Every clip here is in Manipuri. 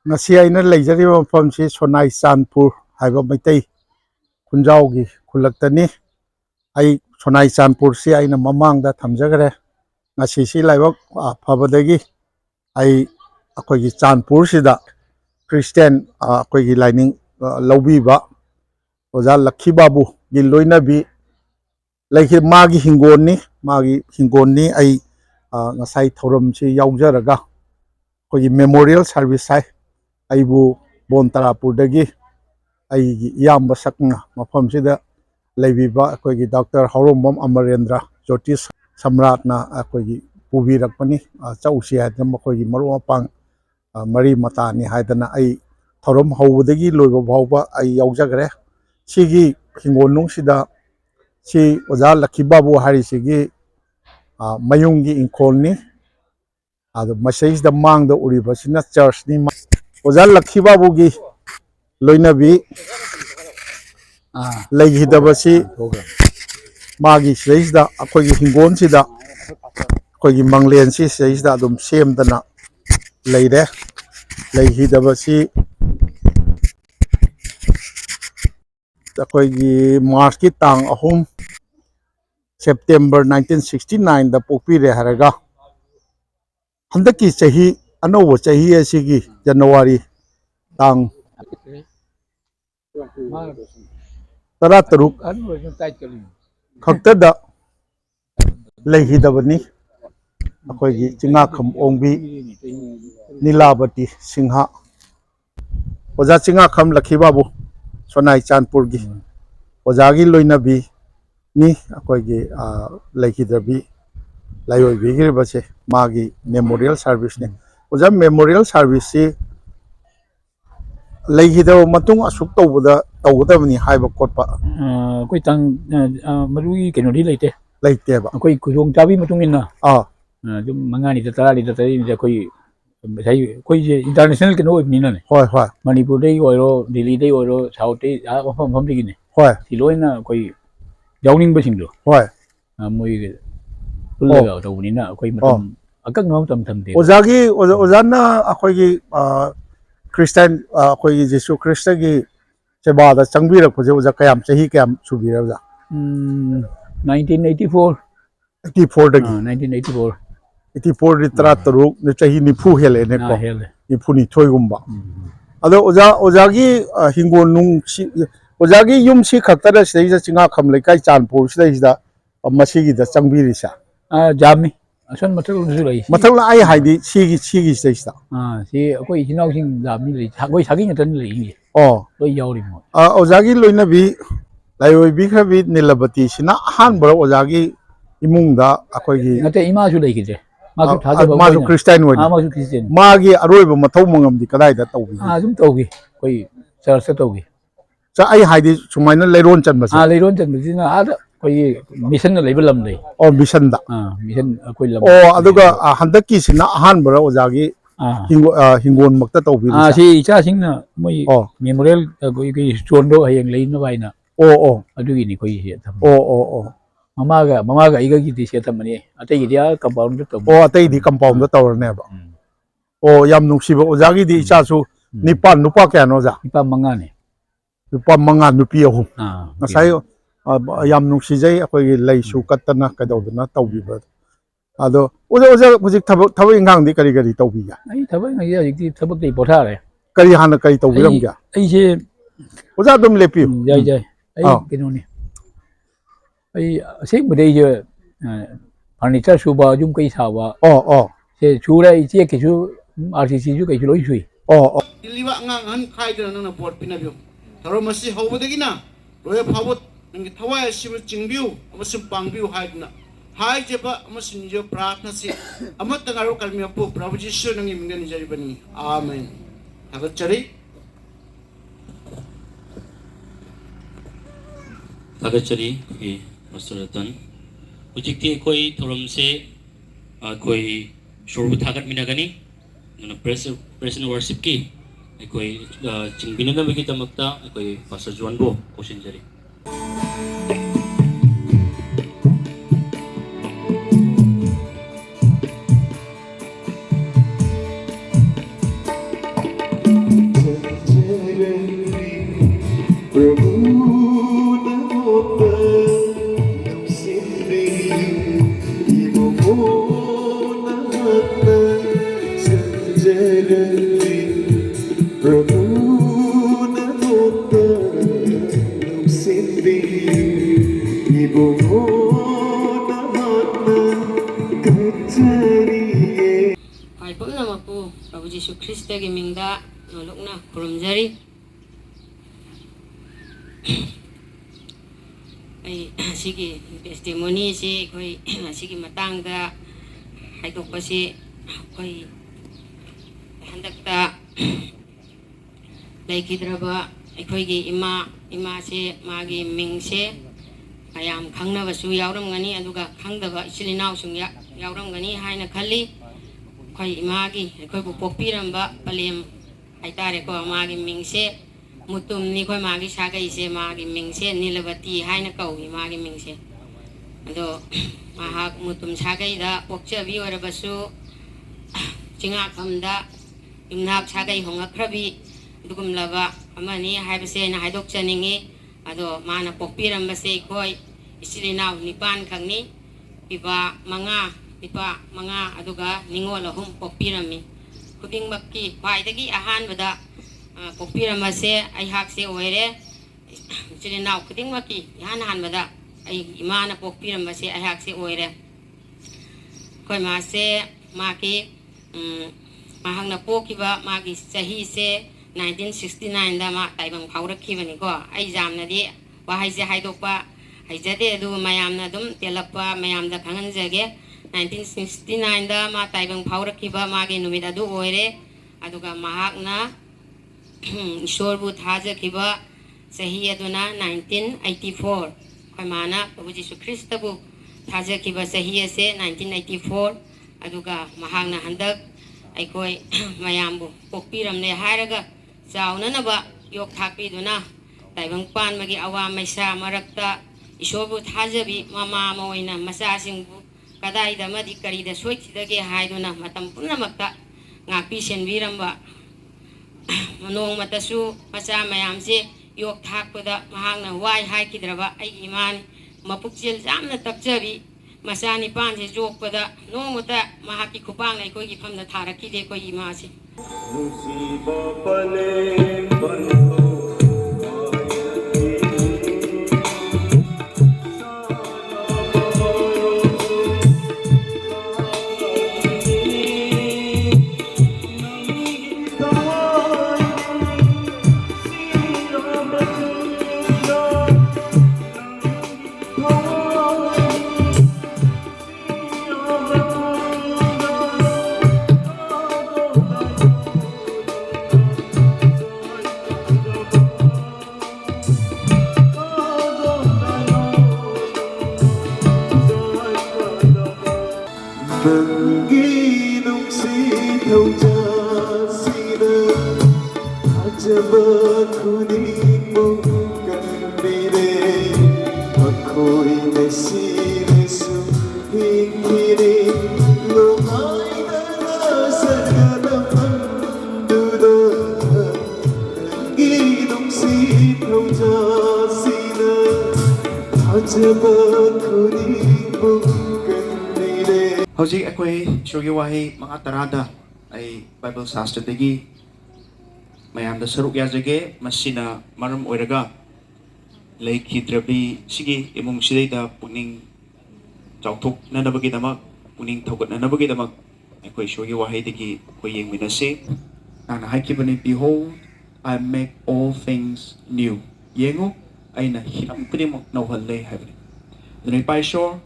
ngasi aina leijariba mafamsi Sonai Chandpur haiba maitai khunjaugi khulaktani ai Sonai Chandpur si aina mamangda thamjagare ngasi si laibak phabadagi ai akoigi Chandpur sida Christian akoigi lining lawbiba oja Lakhi Babu gi loinabi leikhi magi hingonni ai ngasai thoram si yaujaraga akoigi memorial service hai aibu Bontarapurdagi aigi iyamba sakna mafamsida leibiba akoigi Dr. Haurombam Amarendra Jyotish Samratna akoigi pubirakpani chausi haidna makoigi maru mapang mari matani haidana ai thoram hawudagi loiba bhawba ai yaujagre sigi hingonung sida si oja Lakhi Babu hari sigi mayungi inkolni ado masais da mangda uriba sina church ni oja Lakhi Babu gi loinabi leihidabasi magi sais da akoigi hingon sida akoigi manglen si sais da dum semdana leire leihidabasi akoigi March ki tang ahum September 1969 da pokpire haraga handaki chahi anowo chahi asigi January tang Tarataruk khaktada leihidabani akoigi Chingakham Ongbi Nilabati Singha oja Chingakham Lakhi Babu Sonai Chandpur gi ojagi loinabi ni akoigi leihidabi layoibi giribase magi memorial service ne oja memorial service si leihidaba matung asuk tawgadabani haiba kotpa koi tang marui kenodi leiteba koi kujong chabi matung inna jum mangani tara ni koi koi international keno ibni na ne hoi hoi Manipur dei oiro Delhi dei oiro South dei mafam dei ne hoi siloina koi yawning basingdo hoi moi pullaga tawunina koi matam akak nom tam de ojagi ojana akoigi Christian akoigi Jesu Christ gi seba da changbira khuje oja kayam chahi kayam subira oja 1984 dagi 1984 84 ri Tarataruk ne chahi nifu hele ne ko hele nifu ni thoigumba ado ojagi hingon nung si ojagi yum si khaktara sei Chingakham Lekai Chandpur sei da masigi da changbiri sa jami asan mathal du lai mathal ai haidi sigi sei da si koi hinau sing jami lai koi sagi ngatan lai ni loi yauri mo ojagi loinabi layoibi khabi Nilabati sina han baro ojagi imungda akoigi ngate ima su lai kije masu Christian woi masu Christian magi aroiba mathau mangamdi kadai da tawbi zum tawgi koi church tawgi cha ai haidi sumaina leiron chanbase leiron chanbasina ada koi mission na level lam dei mission da mission koi lam aduga handaki sina han baro ojagi hingon makta tawbi si cha singna moi memorial koi stondo hayeng leina baina adugi ni koi he tham mamaga iga gi ti se thamani atai gi dia compound to atai di compound da tawrne ba yam nungsiba ojagi di icha su nipan nupa kya no ja nipa manga ne nupa manga nupi ahum ngasai yam nungsijai akoi leisu katana kadawdana tawbiba ado oja hujik thabak ingang di kari tawbi ga ai thabak ngai hujik di thabak dei potha re kari hana kari tawbiram ga ai se oja dum lepi jai ai keno ni ai sing bade je furniture suba jum kai sawa se chura i che ke chu RCC ju kai chu loi chui liwa ngang han khai da na board pinabiu tharo masi hobodagi na roya phawot ngi thawai sibu chingbiu amasum pangbiu haidna hai jeba amasun jo prarthna si amat ngaro kalmi apu prabhu jisu nangi mingani jari bani amen agat chari Masuratan ujikti koi thoram se koi shorbu thagat minagani present worship ki koi chingbina na bigi tamakta koi pastor Juan bo kosin jari Ai pumnamapu Prabhu Jisu Kristagi mingda nolokna khurumjari. Ai sigi testimony si koi sigi matangda haidokpasi koi handakta laikidraba aikoigi ima se magi mingse mayam khangnabasu yauramgani aduga khangdaba ichilinaw sung yauramgani haina khalli koi imagi koi bu pokpiramba palem haitare ko magi mingse mutum ni koi magi sagai se magi mingse nilawati haina kau magi mingse ado mahak mutum sagai da pokchabi orabasu chinga kamda imnak sagai hongakrabi dugumlaba amani haibase na haidok chaningi ado mana pokpiramba se koi isilinaw nipan khangni iba manga aduga ningol ahum pokpirami khudingmakki khwaidagi ahanbada pokpirama se aihak se oire isilinaw khudingmakki hanbada ai imana pokpirama se aihak se oire koi ma se maki mahangna pokiba magi sahi se 1969 da ma taibang phaurakkhibani ko ai jamna di wahai se haidokpa haijade adu mayamna dum telappa mayamda khanganjage 1969 da ma taibang phaurakhiba magi numit adu oire aduga mahakna ishorbu thajakhiba sahi aduna 1984 khoi mana Prabhu Jisu Kristabu thajakhiba sahi ase 1984 aduga mahakna handak aikoi mayambu pokpiramne hairaga chaunanaba yok thakpiduna taibang pan magi awa maisa marakta ishorbu thajabi mama moina masasingbu kadaida madi karida soichidage haiduna matam punamakta ngakpi senbiramba manong matasu macha mayamse yok thakpada mahangna wai haikidraba ai iman mapukjel jamna takjabi masani panse jokpada nongota mahaki khupang ai koi gi famna tharaki de koi imase Hojik akoi shogi wahi mga tarada ay Bible Sastra degi mayam da saruk yazage masina maram oiraga lay kidrabi sige imong sidai da puning chautok na nabagi damak puning thogot na nabagi damak akoi shogi wahi degi koi yeng minase na haikibani behold I make all things new yengo ay na hiram kuni mo nawhallay habli dunay paisyo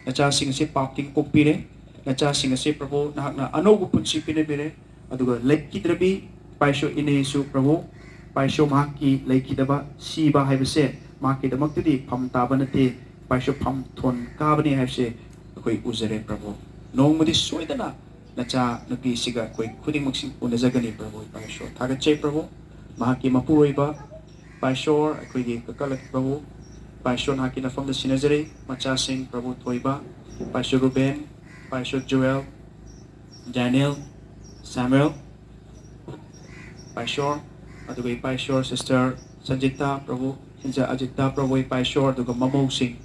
na chasing si paking pupire na chasing si Prabhu na ano gupun si pinabire aduga laikidrabi paisyo inesu Prabhu paisyo mahaki laikidaba siba haibase mahaki damak tudi pamtaba nati paisyo pamton kabani haibase koi uzare Prabhu nong mudi soidana na cha nagisiga koi kuding magsing unazagani Prabhu paisyo tagat chay Prabhu mahaki mapuroy ba paisyo koi kakalaki Prabhu Paishon Hakina from the Sinazari, Macha Singh, Prabhu Toiba, Paishon Ruben, Paishon Joel, Daniel, Samuel, Paishor, Adugai Paishor, Sister Sanjita, Prabhu, Hinja Ajita, Prabhu Paishor, Duga Mamo Singh,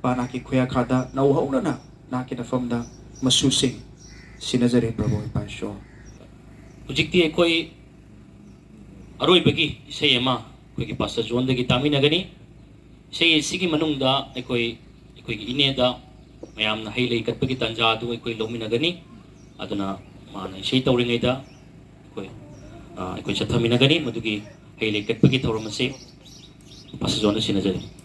Panaki Kuya Kada, Nauhauna, Nakina from the Masu Singh, Sinazari, Prabhu Paishor. Ujikti ekoi aroi bagi sei ama koi ki pastor John de ki tami nagani sei sigi manungda ekoi ki ine da mayam na hailei kat bagi tanja du ekoi lomi nagani aduna mana sei tawringai da ekoi chathami nagani madugi hailei kat bagi thawramase pastor John sinajari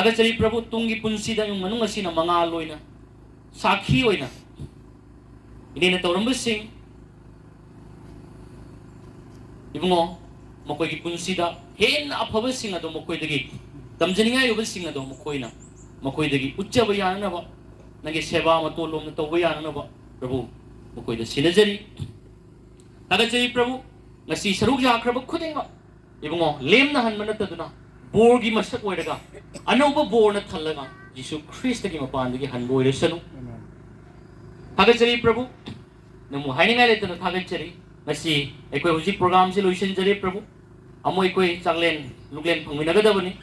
Hagasari Prabhu tunggi punsida yung manung asina mga aloy na sakhi oy na ini na tawrang basing ibungo makoy gi punsida hen na aphabasing ado makoy dagi tamjani nga yobasing ado makoy na makoy dagi uchcha bayana na ba nage seba matolom na tawbayana na ba Prabhu makoy da sinajari Hagasari Prabhu ngasi sarug yakraba khudeng ba ibungo lem na han manat na बोर्गी मसक ओइरगा अनौब बोर्न थल्लगा यीशु ख्रिस्ट की मपानदगी हनबोइर सनु थागचरी प्रभु नमु हाइनिंगाय लेतन थागचरी मसी एकोय हुजि प्रोग्राम से लोइसन जरे प्रभु अमो एकोय चांगलेन लुगलेन फंगिनगदबनी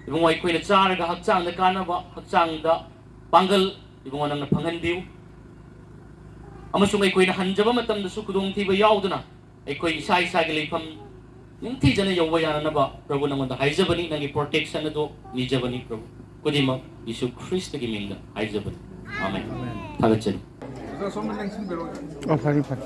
इबुंग एकोय न चारगा हकचांग द कानबा हकचांग द पांगल इबुंग नंग फंगनबिउ अमसुंग एकोय न हनजबा मतम द सुखदोंग थिबा याउदना एकोय इसा इसा के लेफम निंथि जन यौवा याननबा प्रभु नमद हाइजबनी नंगी प्रोटेक्शन दो निजबनी प्रभु कुदिम यीशु ख्रिस्ट की मिंग हाइजबनी आमेन थागचरी फरी फरी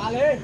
Vale.